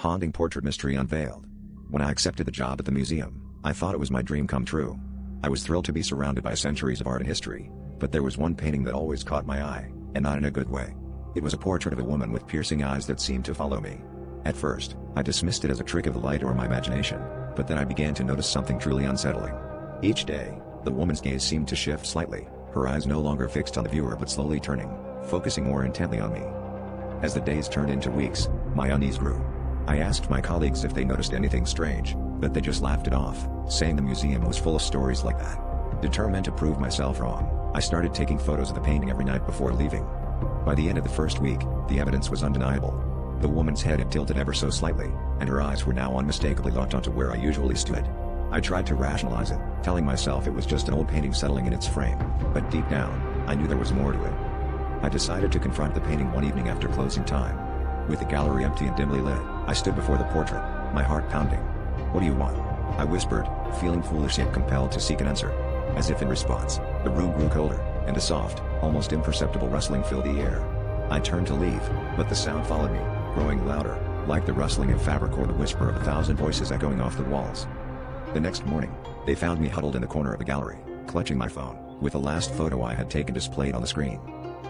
Haunting portrait mystery unveiled. When I accepted the job at the museum, I thought it was my dream come true. I was thrilled to be surrounded by centuries of art and history, but there was one painting that always caught my eye, and not in a good way. It was a portrait of a woman with piercing eyes that seemed to follow me. At first, I dismissed it as a trick of the light or my imagination, but then I began to notice something truly unsettling. Each day, the woman's gaze seemed to shift slightly, her eyes no longer fixed on the viewer but slowly turning, focusing more intently on me. As the days turned into weeks, my unease grew. I asked my colleagues if they noticed anything strange, but they just laughed it off, saying the museum was full of stories like that. Determined to prove myself wrong, I started taking photos of the painting every night before leaving. By the end of the first week, the evidence was undeniable. The woman's head had tilted ever so slightly, and her eyes were now unmistakably locked onto where I usually stood. I tried to rationalize it, telling myself it was just an old painting settling in its frame, but deep down, I knew there was more to it. I decided to confront the painting one evening after closing time. With the gallery empty and dimly lit, I stood before the portrait, my heart pounding. "What do you want?" I whispered, feeling foolish yet compelled to seek an answer. As if in response, the room grew colder, and a soft, almost imperceptible rustling filled the air. I turned to leave, but the sound followed me, growing louder, like the rustling of fabric or the whisper of 1,000 voices echoing off the walls. The next morning, they found me huddled in the corner of the gallery, clutching my phone, with the last photo I had taken displayed on the screen.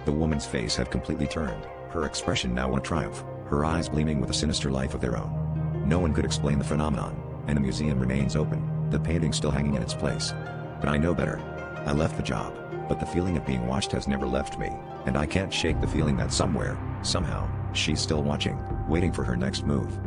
The woman's face had completely turned, her expression now one of triumph, her eyes gleaming with a sinister life of their own. No one could explain the phenomenon, and the museum remains open, the painting still hanging in its place. But I know better. I left the job, but the feeling of being watched has never left me, and I can't shake the feeling that somewhere, somehow, she's still watching, waiting for her next move.